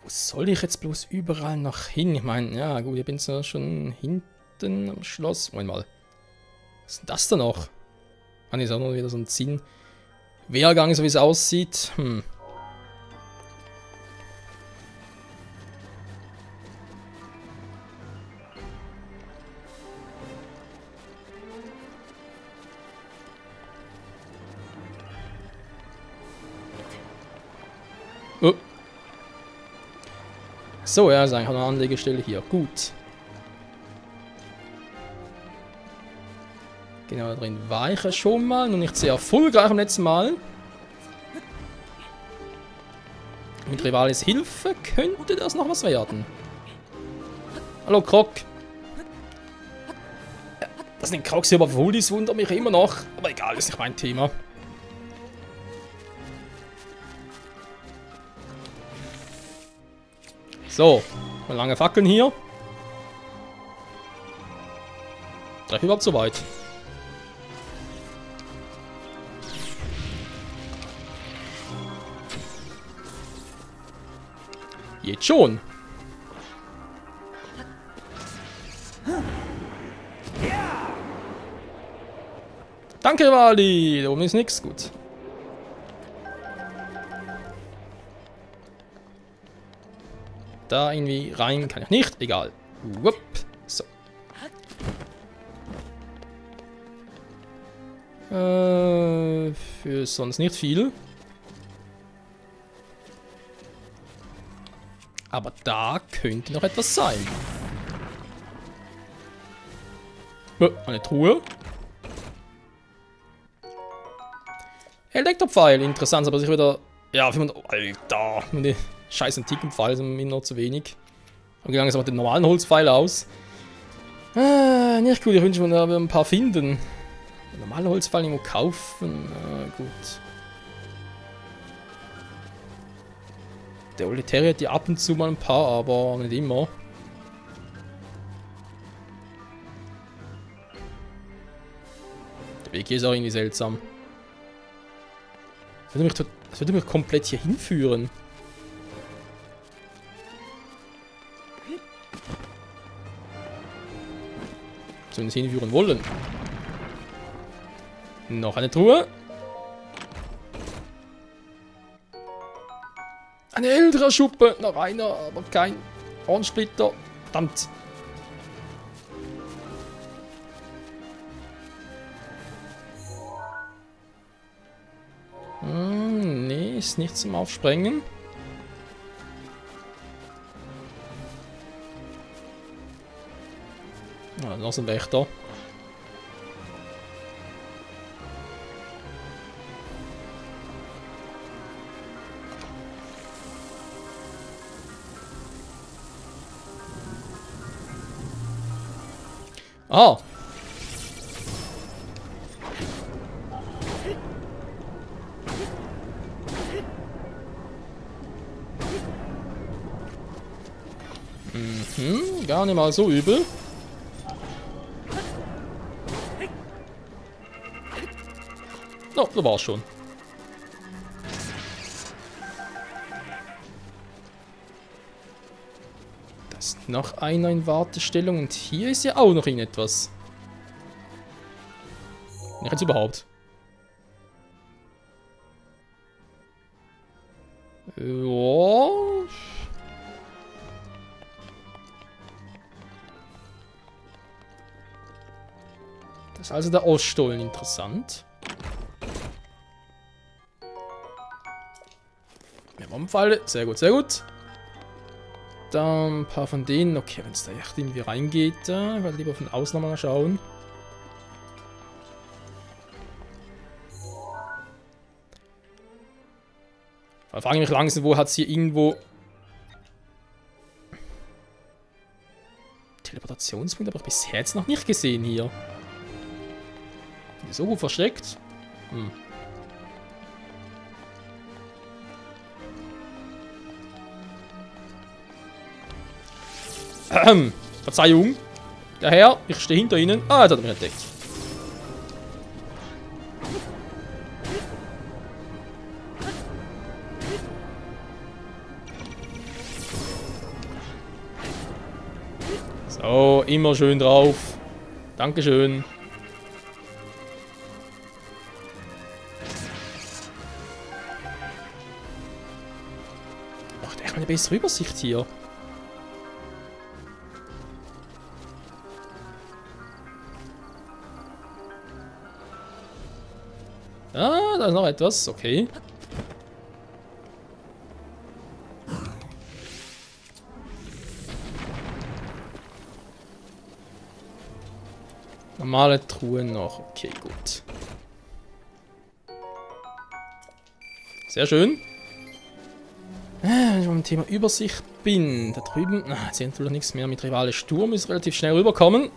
soll ich jetzt bloß überall noch hin? Ich meine, ja gut, ich bin ja schon hinten am Schloss. Moment mal. Was ist denn das da noch? Ah, ist auch noch wieder so ein Wehrgang, so wie es aussieht. Oh. So, ja, ist eigentlich eine Anlegestelle hier. Gut. Genau, da drin war ich ja schon mal. Noch nicht sehr erfolgreich am letzten Mal. Mit Rivalis Hilfe könnte das noch was werden. Hallo, Krog. Ja, dass den Krogs hier überholt ist, wundert mich immer noch. Aber egal, ist nicht mein Thema. So, mal lange Fackeln hier. Treffe überhaupt so weit? Jetzt schon. Danke, Wali. Da oben ist nichts gut. Da irgendwie rein kann ich nicht. Egal. Wupp. So. Für sonst nicht viel. Aber da könnte noch etwas sein. Eine Truhe. Elektropfeil. Interessant, aber sich wieder... Ja, 500... Alter. Die scheiß antiken Pfeile sind mir noch zu wenig. Aber wie lange mit den normalen Holzpfeil aus? Nicht gut, ich wünsche mir da ein paar finden. Normale Holzpfeile irgendwo kaufen. Gut. Der Olle Terrier hat die ab und zu mal ein paar, aber nicht immer. Der Weg hier ist auch irgendwie seltsam. Das würde mich komplett hier hinführen. Zumindest hinführen wollen. Noch eine Truhe. Eine ältere Schuppe. Noch einer, aber kein Hornsplitter. Verdammt. Nee, ist nichts zum Aufsprengen. Ah, noch so ein Wächter. Ah! Gar nicht mal so übel. Oh, da war's schon. Da ist noch einer in Wartestellung und hier ist ja auch noch irgendetwas. Nicht jetzt überhaupt. Ja. Das ist also der Oststollen, interessant. Wir haben Pfeile, sehr gut, sehr gut. Dann ein paar von denen, okay, wenn es da echt irgendwie reingeht, ich werde lieber von außen nochmal schauen. Ich frage mich langsam, wo hat es hier irgendwo Teleportationspunkt, aber ich bisher jetzt noch nicht gesehen hier. So gut versteckt. Verzeihung. Der Herr, ich stehe hinter Ihnen. Ah, jetzt hat er mich entdeckt. So, immer schön drauf. Dankeschön. Macht echt mal eine bessere Übersicht hier. Ah, da ist noch etwas. Okay. Normale Truhen noch. Okay, gut. Sehr schön. Wenn ich beim Thema Übersicht bin. Da drüben. Jetzt sind wohl nichts mehr mit Rivale Sturm. Ist relativ schnell rüberkommen.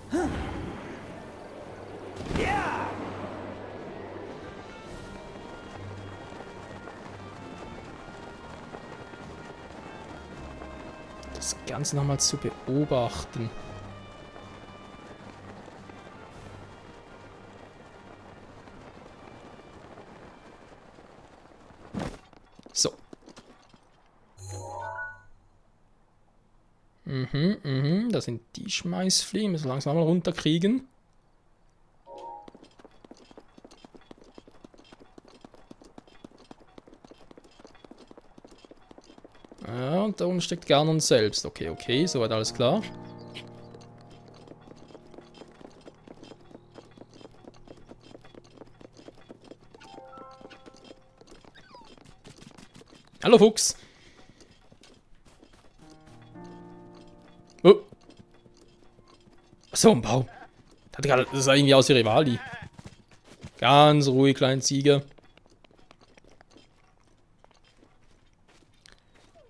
Das Ganze nochmal zu beobachten. So. Das sind die Schmeißfliegen. Müssen wir langsam mal runterkriegen. Ja, und da unten steckt Ganon selbst. Okay, okay, soweit alles klar. Hallo Fuchs. Oh. So, ein Baum. Das sah irgendwie aus wie Rivali. Ganz ruhig, kleinen Ziege.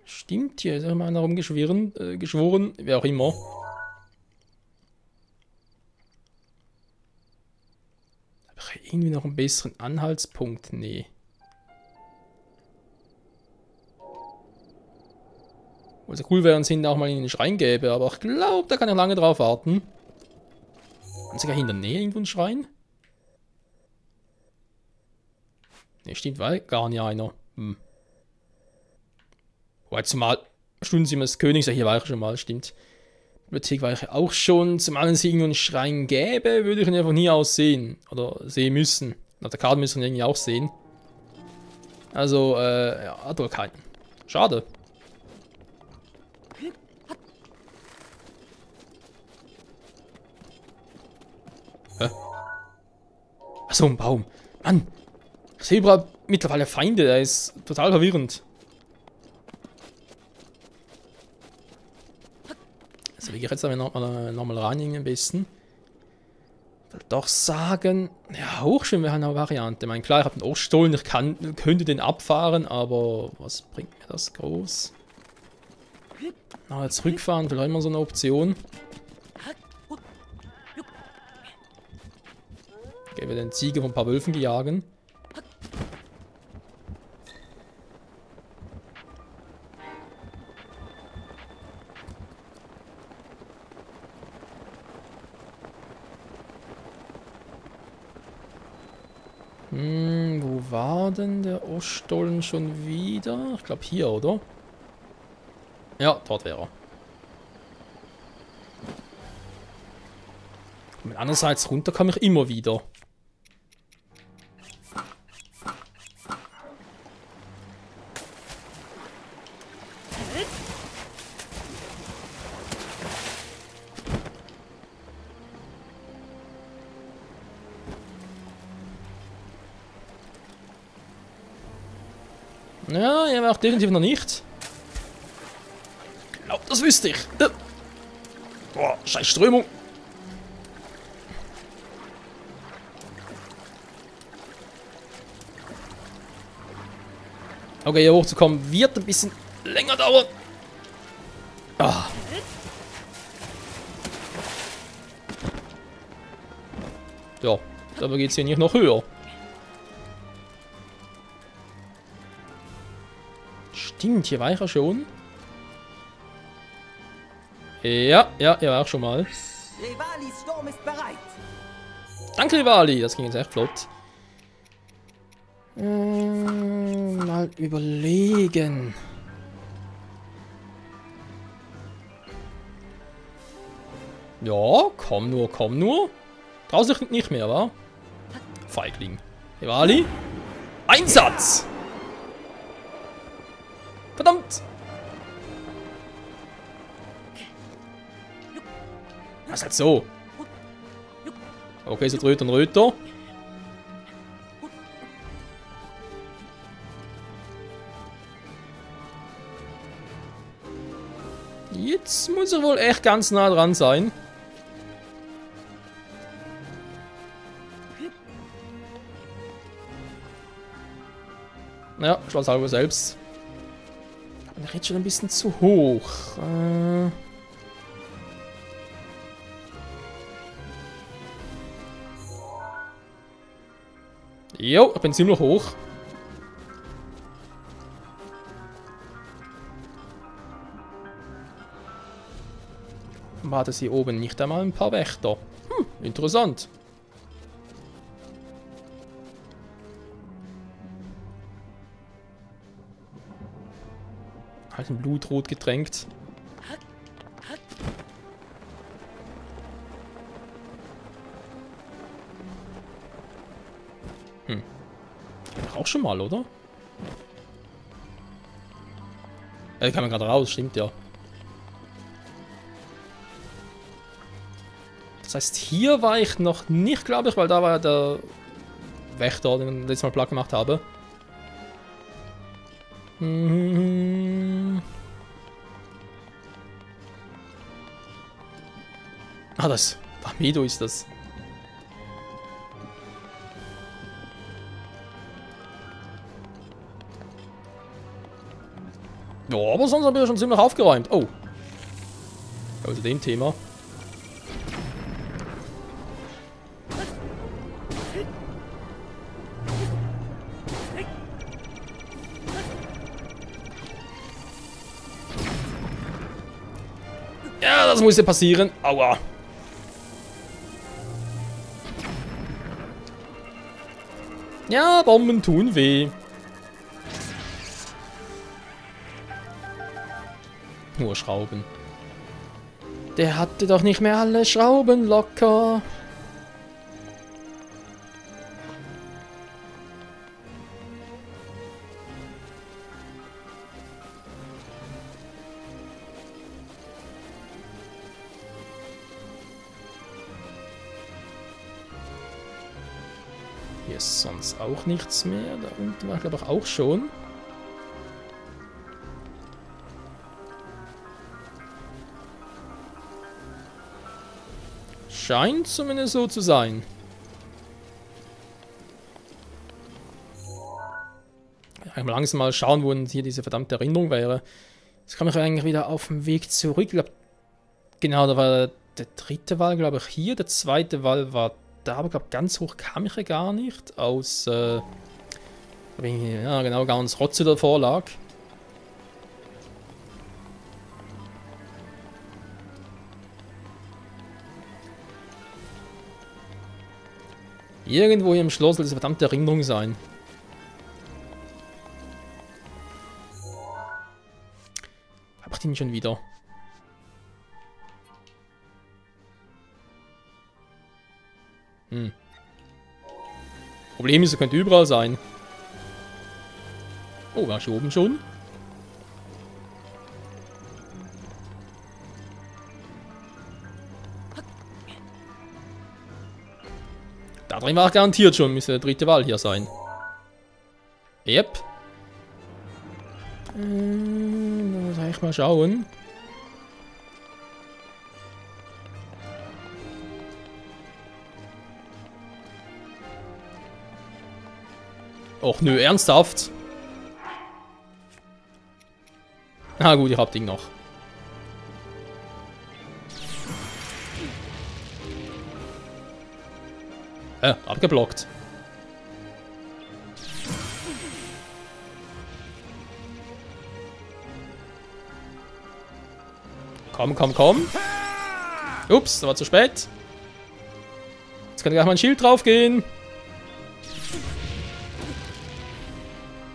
Stimmt, hier ist immer einer rumgeschworen, wer auch immer. Aber irgendwie noch einen besseren Anhaltspunkt? Nee. Also cool wäre, wenn es hinten auch mal in den Schrein gäbe, aber ich glaube, da kann ich lange drauf warten. Und sogar in der Nähe irgendwo ein Schrein? Ne, stimmt, weil gar nicht einer. Wobei zumal Stunden sind wir des Königs, ja hier war ich schon mal, stimmt. Bibliothek war ich ja auch schon. Zumal es irgendwo einen Schrein gäbe, würde ich ihn einfach nie aussehen. Oder sehen müssen. Auf der Karte müssen wir ihn irgendwie auch sehen. Also, ja, hat wohl keinen. Schade. Achso, ein Baum. Mann. Ich sehe überall mittlerweile Feinde. Der ist total verwirrend. Also, wie geht jetzt nochmal rein am besten? Ich will doch sagen. Ja, Hochschwimmen wäre eine Variante. Ich meine, klar, ich habe den Oststollen. Ich könnte den abfahren, aber was bringt mir das groß? Na, jetzt zurückfahren, vielleicht immer so eine Option. Okay, wir den Ziege von ein paar Wölfen gejagen. Wo war denn der Oststollen schon wieder? Ich glaube hier, oder? Ja, dort wäre er. Und andererseits runter komme ich immer wieder. Ja, er macht definitiv noch nicht. Genau, das wüsste ich. Boah, scheiß Strömung. Okay, hier hochzukommen wird ein bisschen länger dauern. Ah. Ja, dabei geht es hier nicht noch höher. Stimmt, hier war ich ja schon. Ja, hier war ich schon mal. Rivalis Sturm ist bereit. Danke, Rivali, das ging jetzt echt flott. Mal überlegen. Ja, komm nur, komm nur. Draußen nicht mehr, wa? Feigling. Rivali. Einsatz! Verdammt! Was ist halt so? Okay, so Röter und Röter. Jetzt muss er wohl echt ganz nah dran sein. Ja, Schloss halber selbst. Aber der geht schon ein bisschen zu hoch. Jo, ich bin ziemlich hoch. War das hier oben nicht einmal ein paar Wächter? Interessant. Halt in Blutrot getränkt. Doch auch schon mal, oder? Ja, kann man gerade raus, stimmt ja. Das heißt, hier war ich noch nicht, glaube ich, weil da war ja der Wächter, den ich letztes Mal platt gemacht habe. Ah, das Bamedo ist das. Ja, aber sonst haben wir schon ziemlich aufgeräumt. Oh. Also dem Thema. Ja, das muss ja passieren. Aua. Ja, Bomben tun weh. Nur Schrauben. Der hatte doch nicht mehr alle Schrauben locker. Hier ist sonst auch nichts mehr. Da unten war, glaube ich, auch schon. Scheint zumindest so zu sein. Ja, mal langsam mal schauen, wo hier diese verdammte Erinnerung wäre. Jetzt komme ich eigentlich wieder auf dem Weg zurück. Ich glaube, genau, da war der dritte Wall, glaube ich, hier. Der zweite Wall war da, aber ich glaube, ganz hoch kam ich ja gar nicht. Aus, ja genau, ganz Rotze davor lag. Irgendwo hier im Schloss soll diese verdammte Erinnerung sein. Hab ich den schon wieder? Problem ist, er könnte überall sein. Oh, war ich hier oben schon? Da drin war garantiert schon, müsste der dritte Wahl hier sein. Yep. Dann muss ich mal schauen. Och nö, ernsthaft? Na gut, ich hab Ding noch. Abgeblockt. Komm, komm, komm. Ups, das war zu spät. Jetzt kann gleich mein Schild drauf gehen.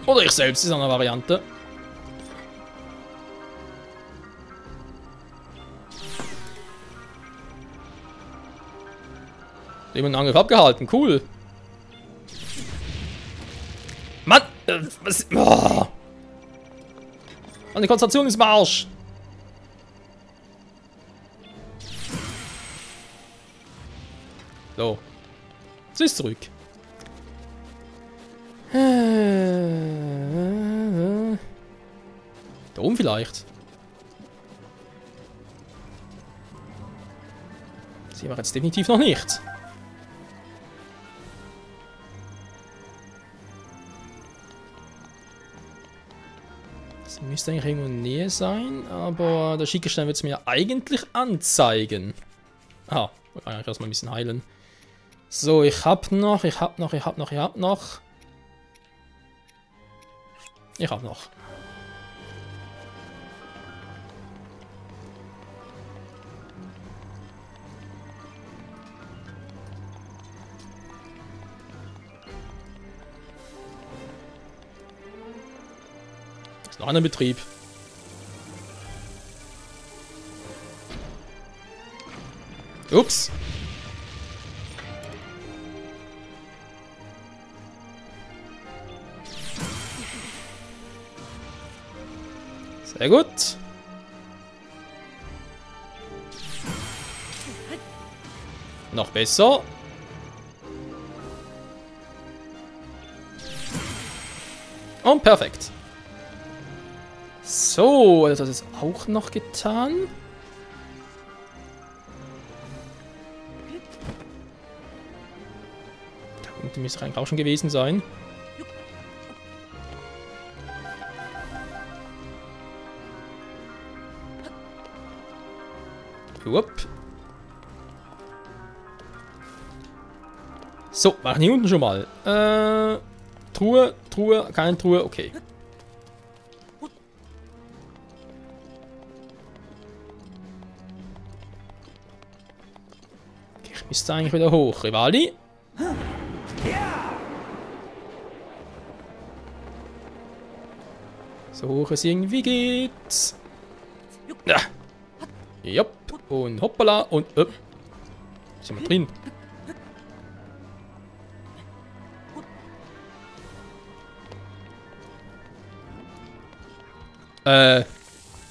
Oder ich selbst, ist eine Variante. Eben einen Angriff abgehalten. Cool. Mann! Was? Oh. Mann, die Konzentration ist im Arsch. So. Sie ist zurück. Da oben vielleicht. Sehen wir jetzt definitiv noch nicht. Das müsste eigentlich irgendwo in der Nähe sein, aber der Schickerstein wird es mir eigentlich anzeigen. Ah, ich kann eigentlich erstmal ein bisschen heilen. So, ich hab noch. Ich hab noch. Ist noch einer in Betrieb. Ups. Sehr gut. Noch besser. Und perfekt. So, das hat es auch noch getan. Da unten müsste eigentlich auch schon gewesen sein. Upp. So, machen hier unten schon mal. Truhe, keine Truhe, okay. Ich müsste eigentlich wieder hoch. Rivali. So hoch es irgendwie geht. Ja. Jupp. Und hoppala. Und sind wir drin.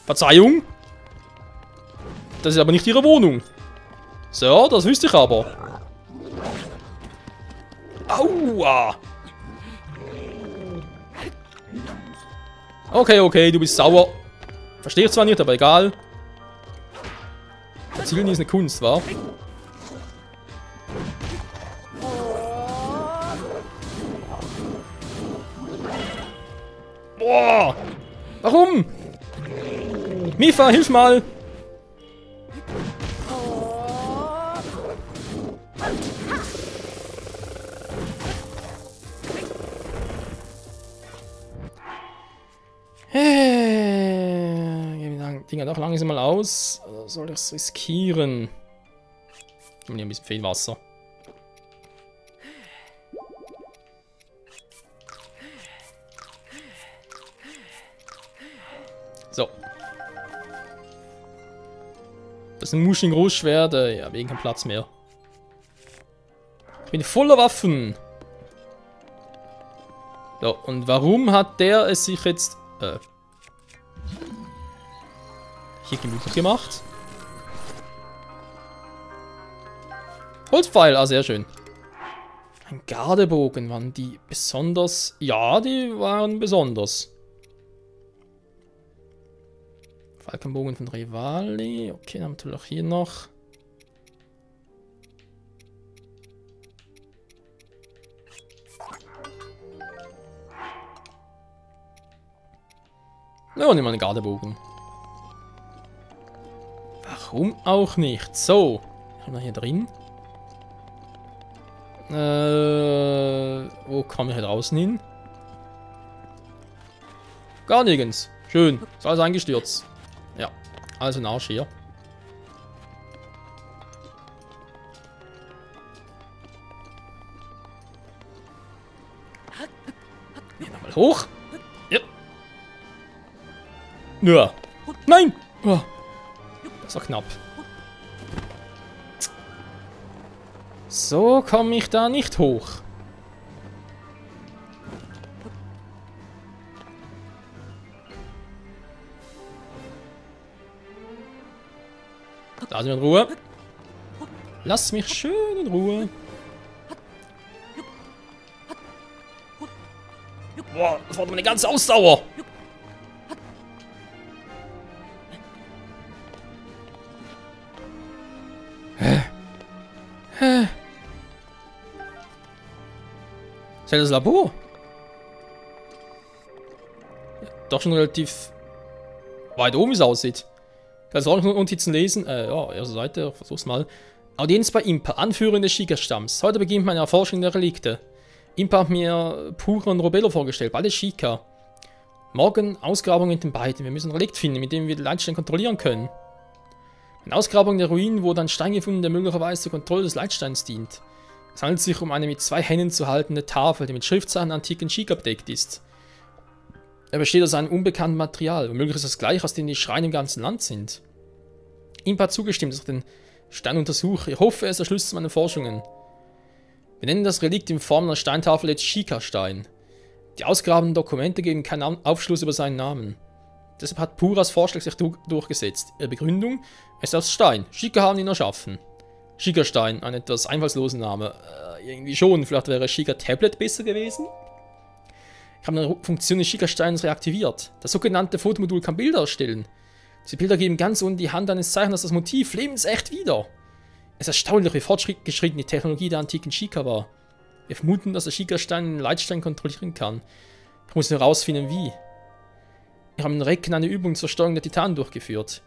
Verzeihung. Das ist aber nicht Ihre Wohnung. So, das wüsste ich aber. Aua. Okay, du bist sauer. Verstehe ich zwar nicht, aber egal. Zielen ist eine Kunst, wa? Boah! Warum? Mifa, hilf mal! Dinger doch langsam mal aus. Oder soll ich es riskieren? Ich habe hier ein bisschen viel Wasser. So. Das ist ein Muscheln Großschwert. Ja, wegen kein Platz mehr. Ich bin voller Waffen. So, und warum hat der es sich jetzt... hier gemütlich gemacht. Holzpfeil, sehr schön. Ein Gardebogen, waren die besonders? Ja, die waren besonders. Falkenbogen von Rivali. Okay, dann haben wir natürlich hier noch. Ja, nehmen wir einen Gardebogen. Warum auch nicht? So, haben wir hier drin. Wo kommen wir hier draußen hin? Gar nirgends. Schön. Ist alles eingestürzt. Ja, also ein Arsch hier. Hier nochmal hoch. Ja. Ja. Nein! Oh. Das war knapp. So komme ich da nicht hoch. Lass mich in Ruhe. Lass mich schön in Ruhe. Boah, das war doch eine ganze Ausdauer. Ist ja das Labor? Ja, doch schon relativ weit oben, wie es aussieht. Kannst du auch noch Notizen lesen? Ja, erste Seite, versuch's mal. Audienz bei Impa, Anführerin des Shika-Stamms. Heute beginnt meine Erforschung der Relikte. Impa hat mir Pura und Robello vorgestellt, beide Shika. Morgen Ausgrabung mit den beiden. Wir müssen ein Relikt finden, mit dem wir den Leitstein kontrollieren können. In Ausgrabung der Ruinen wurde ein Stein gefunden, der möglicherweise zur Kontrolle des Leitsteins dient. Es handelt sich um eine mit 2 Händen zu haltende Tafel, die mit Schriftzeichen antiken Shika bedeckt ist. Er besteht aus einem unbekannten Material, womöglich ist das gleich, aus dem die Schreine im ganzen Land sind. Impa hat zugestimmt, dass ich den Stein untersuche. Ich hoffe, er ist der Schlüssel zu meinen Forschungen. Wir nennen das Relikt in Form einer Steintafel jetzt Shika-Stein. Die ausgrabenden Dokumente geben keinen Aufschluss über seinen Namen. Deshalb hat Puras Vorschlag sich durchgesetzt. Ihre Begründung: Es ist aus Stein. Shika haben ihn erschaffen. Shika-Stein, ein etwas einfallsloser Name. Irgendwie schon, vielleicht wäre Shika-Tablet besser gewesen? Ich habe eine Funktion des Shika-Steins reaktiviert. Das sogenannte Fotomodul kann Bilder erstellen. Diese Bilder geben ganz unten die Hand eines Zeichners das Motiv lebensecht wieder. Es ist erstaunlich, wie fortgeschritten die Technologie der antiken Shika war. Wir vermuten, dass der Shika-Stein den Leitstein kontrollieren kann. Ich muss nur herausfinden, wie. Ich habe in Recken eine Übung zur Steuerung der Titanen durchgeführt.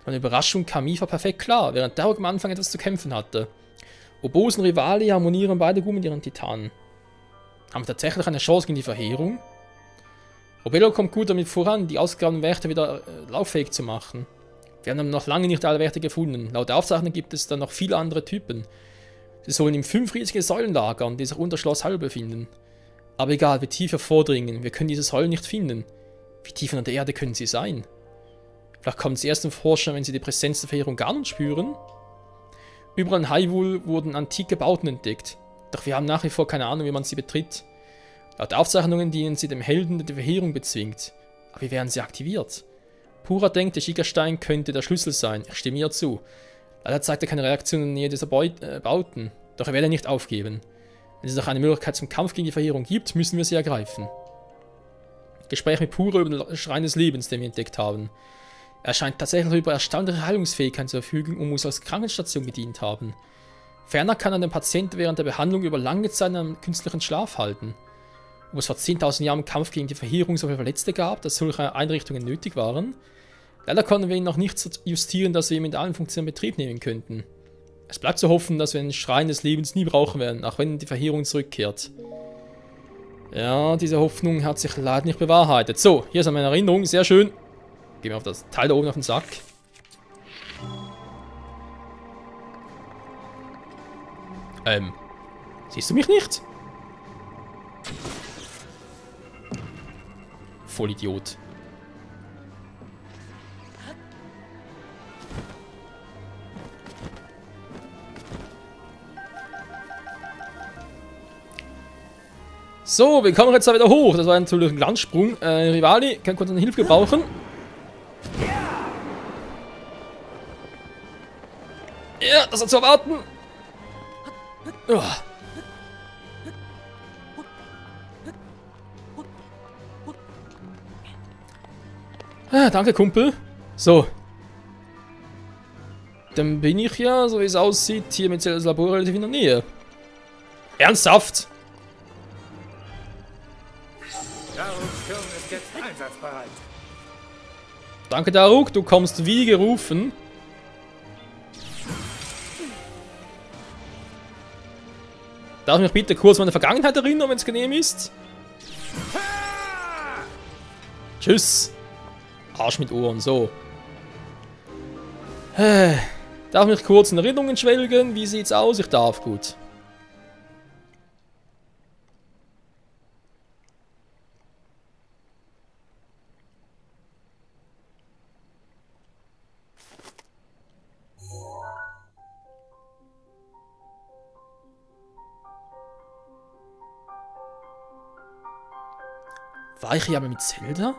Meine Überraschung kam Mifa perfekt klar, während Daruk am Anfang etwas zu kämpfen hatte. Obos und Rivali harmonieren beide gut mit ihren Titanen. Haben wir tatsächlich eine Chance gegen die Verheerung? Robello kommt gut damit voran, die ausgegrabenen Werte wieder lauffähig zu machen. Wir haben noch lange nicht alle Werte gefunden. Laut Aufzeichnung gibt es dann noch viele andere Typen. Sie sollen in 5 riesige Säulen lagern, die sich unter Schloss Hall befinden. Aber egal, wie tief wir vordringen, wir können diese Säulen nicht finden. Wie tief unter der Erde können sie sein? Vielleicht kommen sie erst zum Vorschein, wenn sie die Präsenz der Verheerung gar nicht spüren. Überall in Hyrule wurden antike Bauten entdeckt. Doch wir haben nach wie vor keine Ahnung, wie man sie betritt. Laut Aufzeichnungen dienen sie dem Helden, der die Verheerung bezwingt. Aber wie werden sie aktiviert? Pura denkt, der Shika-Stein könnte der Schlüssel sein. Ich stimme ihr zu. Leider zeigt er keine Reaktion in der Nähe dieser Bauten. Doch er werde nicht aufgeben. Wenn es noch eine Möglichkeit zum Kampf gegen die Verheerung gibt, müssen wir sie ergreifen. Gespräch mit Pura über den Schrein des Lebens, den wir entdeckt haben. Er scheint tatsächlich über erstaunliche Heilungsfähigkeiten zu verfügen und muss als Krankenstation gedient haben. Ferner kann er den Patienten während der Behandlung über lange Zeit in einem künstlichen Schlaf halten. Ob es vor 10.000 Jahren im Kampf gegen die Verheerung so viele Verletzte gab, dass solche Einrichtungen nötig waren? Leider konnten wir ihn noch nicht so justieren, dass wir ihn mit allen Funktionen in Betrieb nehmen könnten. Es bleibt zu hoffen, dass wir den Schrein des Lebens nie brauchen werden, auch wenn die Verheerung zurückkehrt. Ja, diese Hoffnung hat sich leider nicht bewahrheitet. So, hier ist meine Erinnerung, sehr schön. Gehen wir auf das Teil da oben auf den Sack. Siehst du mich nicht? Vollidiot. So, wir kommen jetzt da wieder hoch. Das war natürlich ein Glanzsprung. Rivali kann kurz eine Hilfe gebrauchen. Ja, das war zu erwarten. Oh. Danke, Kumpel. So. Dann bin ich ja, so wie es aussieht, hier mit Zeldas Labor relativ in der Nähe. Ernsthaft? Daruks ist jetzt einsatzbereit. Danke, Daruk, du kommst wie gerufen. Darf ich mich bitte kurz an meine Vergangenheit erinnern, wenn es genehm ist? Tschüss. Arsch mit Ohren, so. Darf ich mich kurz in Erinnerungen schwelgen? Wie sieht's aus? Ich darf, gut. War ich hier aber mit Zelda?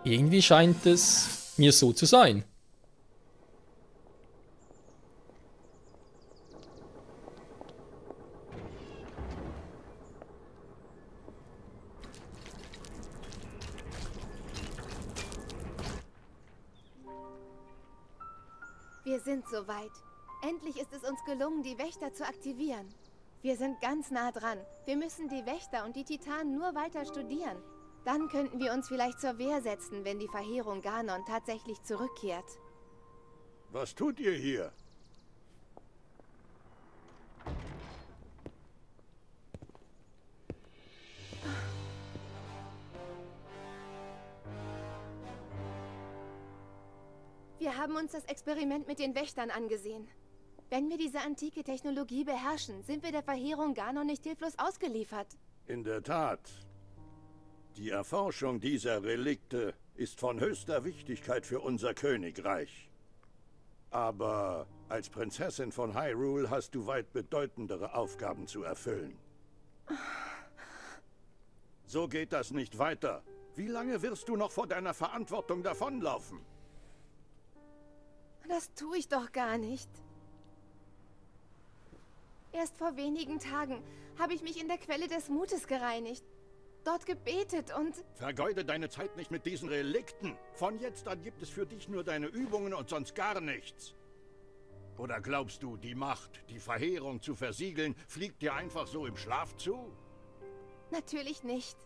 Irgendwie scheint es mir so zu sein. Wir sind soweit. Endlich ist es uns gelungen, die Wächter zu aktivieren. Wir sind ganz nah dran. Wir müssen die Wächter und die Titanen nur weiter studieren. Dann könnten wir uns vielleicht zur Wehr setzen, wenn die Verheerung Ganon tatsächlich zurückkehrt. Was tut ihr hier? Wir haben uns das Experiment mit den Wächtern angesehen. Wenn wir diese antike Technologie beherrschen, sind wir der Verheerung Ganon nicht hilflos ausgeliefert. In der Tat. Die Erforschung dieser Relikte ist von höchster Wichtigkeit für unser Königreich. Aber als Prinzessin von Hyrule hast du weit bedeutendere Aufgaben zu erfüllen. So geht das nicht weiter. Wie lange wirst du noch vor deiner Verantwortung davonlaufen? Das tue ich doch gar nicht. Erst vor wenigen Tagen habe ich mich in der Quelle des Mutes gereinigt, dort gebetet und... Vergeude deine Zeit nicht mit diesen Relikten. Von jetzt an gibt es für dich nur deine Übungen und sonst gar nichts. Oder glaubst du, die Macht, die Verheerung zu versiegeln, fliegt dir einfach so im Schlaf zu? Natürlich nicht.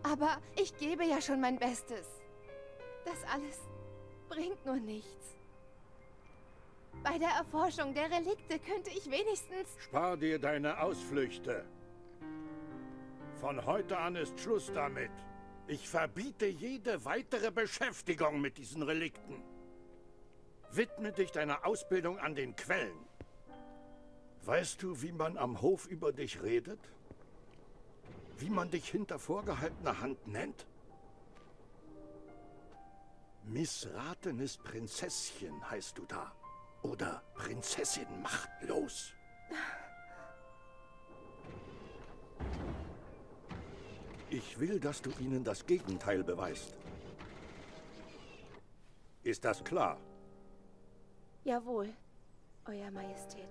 Aber ich gebe ja schon mein Bestes. Das alles bringt nur nichts. Bei der Erforschung der Relikte könnte ich wenigstens... Spar dir deine Ausflüchte. Von heute an ist Schluss damit. Ich verbiete jede weitere Beschäftigung mit diesen Relikten. Widme dich deiner Ausbildung an den Quellen. Weißt du, wie man am Hof über dich redet? Wie man dich hinter vorgehaltener Hand nennt? Missratenes Prinzesschen heißt du da. Oder Prinzessin machtlos. Ich will, dass du ihnen das Gegenteil beweist. Ist das klar? Jawohl, Euer Majestät.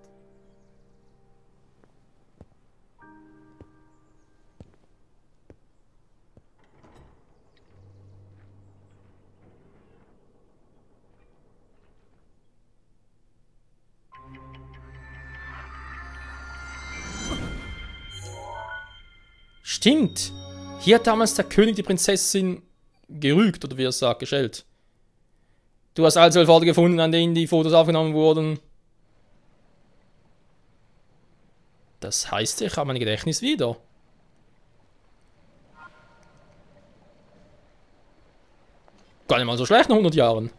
Stimmt. Hier hat damals der König die Prinzessin gerügt, oder wie er es sagt, geschellt. Du hast also Orte gefunden, an denen die Fotos aufgenommen wurden. Das heißt, ich habe mein Gedächtnis wieder. Gar nicht mal so schlecht nach 100 Jahren.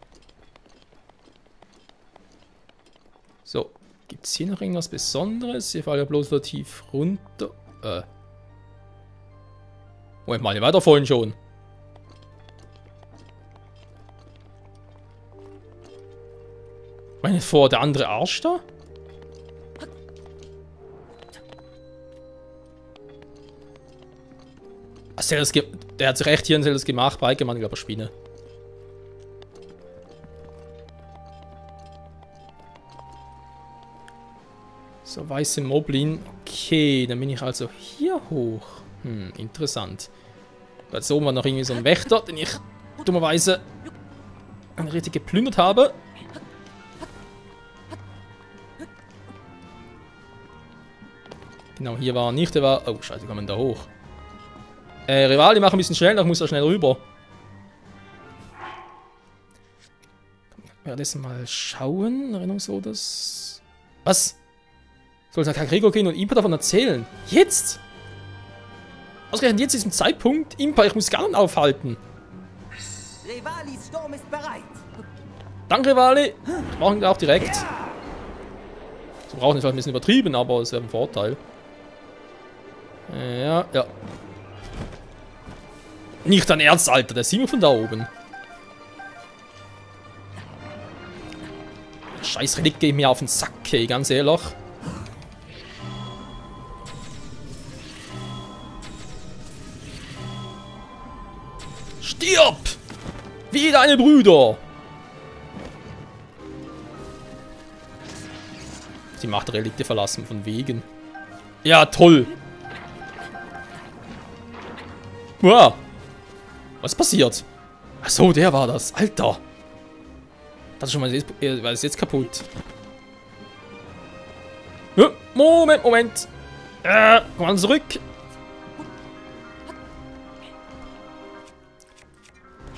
So, gibt es hier noch irgendwas Besonderes? Hier fallen ja bloß wieder tief runter. Moment mal, die war doch vorhin schon. Meine vor der andere Arsch da? Ach, der hat sich echt hier ein Zeldas gemacht. Bikeman, ich glaube, Spinne. So, weiße Moblin. Okay, dann bin ich also hier hoch. Interessant. Jetzt oben war noch irgendwie so ein Wächter, den ich dummerweise richtig geplündert habe. Genau, hier war er nicht, der war... Oh, scheiße, wie kann man da hoch? Rivali, mach ein bisschen schneller, ich muss da schnell rüber. Währenddessen mal schauen, Erinnerungsfotos. Was? Soll es nach Gregor gehen und Impa davon erzählen? Jetzt? Ausgerechnet jetzt diesem Zeitpunkt? Impa, ich muss Ganon aufhalten. Rivalis Sturm ist bereit. Danke, Rivali. Ich brauche ihn auch direkt. So brauchen wir ein bisschen übertrieben, aber es wäre ein Vorteil. Ja. Nicht dein Ernst, Alter. Der sieht man von da oben. Scheiß Relikt geht mir auf den Sack, ey, ganz ehrlich. Stirb! Wie deine Brüder! Die Machtrelikte verlassen, von wegen. Ja, toll! Wow! Was passiert? Achso, der war das. Alter! Das ist schon mal ist jetzt kaputt. Moment! Komm mal zurück!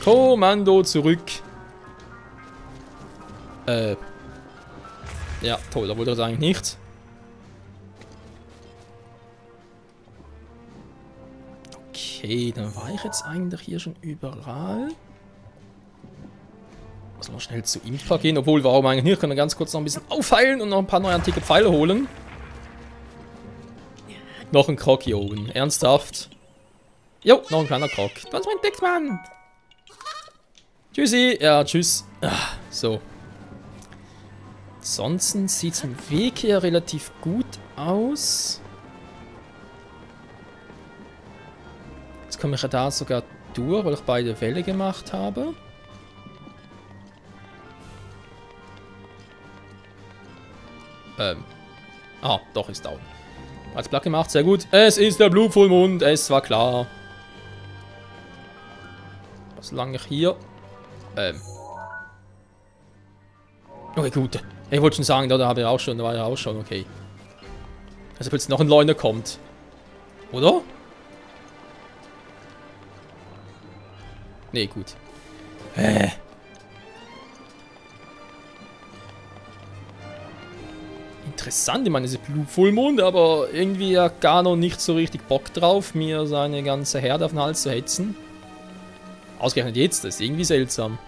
Kommando zurück. Ja, toll, da wollte er das eigentlich nicht. Okay, dann war ich jetzt eigentlich hier schon überall. Muss mal schnell zu Impa gehen, obwohl, warum eigentlich nicht? Können wir ganz kurz noch ein bisschen aufheilen und noch ein paar neue antike Pfeile holen. Noch ein Krog hier oben. Ernsthaft? Jo, noch ein kleiner Krog. Das bringt nix, Mann. Tschüssi. Ja, tschüss. Ach, so. Ansonsten sieht es im Weg hier relativ gut aus. Jetzt komme ich ja da sogar durch, weil ich beide Welle gemacht habe. Ah, doch, ist down. Als Platt gemacht, sehr gut. Es ist der Blutvollmond, es war klar. Was lange ich hier? Okay, gut. Ich wollte schon sagen, da habe ich auch schon, da war ja auch schon, okay. Also jetzt noch ein Leuner kommt. Oder? Nee, gut. Interessant, ich meine, es ist Blutvollmond, aber irgendwie hat Gano nicht so richtig Bock drauf, mir seine ganze Herde auf den Hals zu hetzen. Ausgerechnet jetzt, das ist irgendwie seltsam.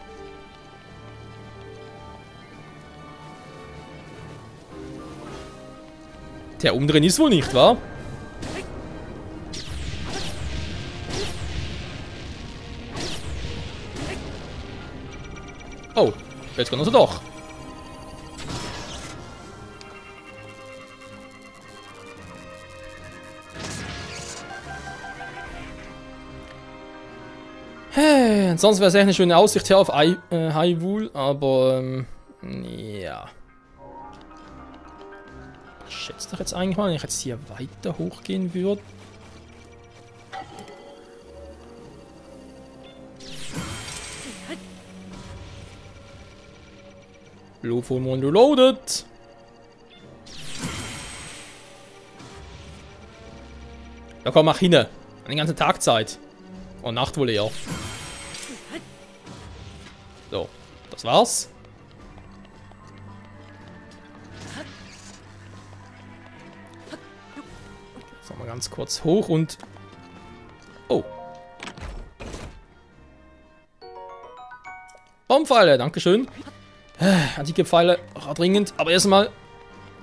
Der umdrehen ist wohl nicht, wahr? Oh, jetzt kann er so doch. Ansonsten wäre es echt eine schöne Aussicht hier auf Hyrule, aber ja. Ich schätze doch jetzt eigentlich mal, wenn ich jetzt hier weiter hochgehen würde. Blutvollmond reloaded. Ja komm, mach hin. Eine ganze Tagzeit. Und Nacht wohl eher. So, das war's. So, mal ganz kurz hoch und... Oh. Baumpfeile, dankeschön. Antike Pfeile, dringend. Aber erstmal...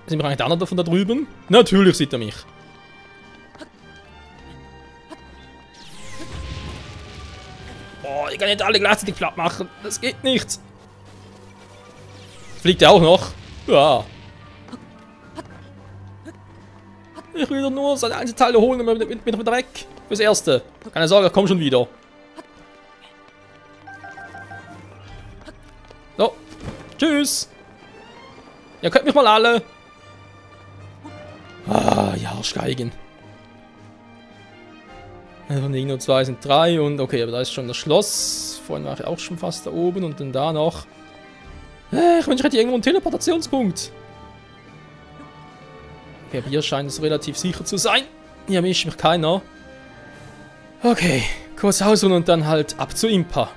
Sind wir eigentlich der andere von da drüben? Natürlich sieht er mich. Oh, ich kann nicht alle gleichzeitig platt machen. Das geht nicht. Fliegt er auch noch? Ja. Ich will doch nur seine Einzelteile holen und bin wieder weg. Fürs Erste. Keine Sorge, komm schon wieder. So. Tschüss. Ihr könnt mich mal alle. Ah, ja, Arschgeigen. Von den nur 2 sind 3 und okay, aber da ist schon das Schloss. Vorhin war ich auch schon fast da oben und dann da noch. Ich wünsche, ich hätte irgendwo einen Teleportationspunkt. Okay, aber hier scheint es relativ sicher zu sein. Hier mischt mich keiner. Okay, kurz ausruhen und dann halt ab zu Impa.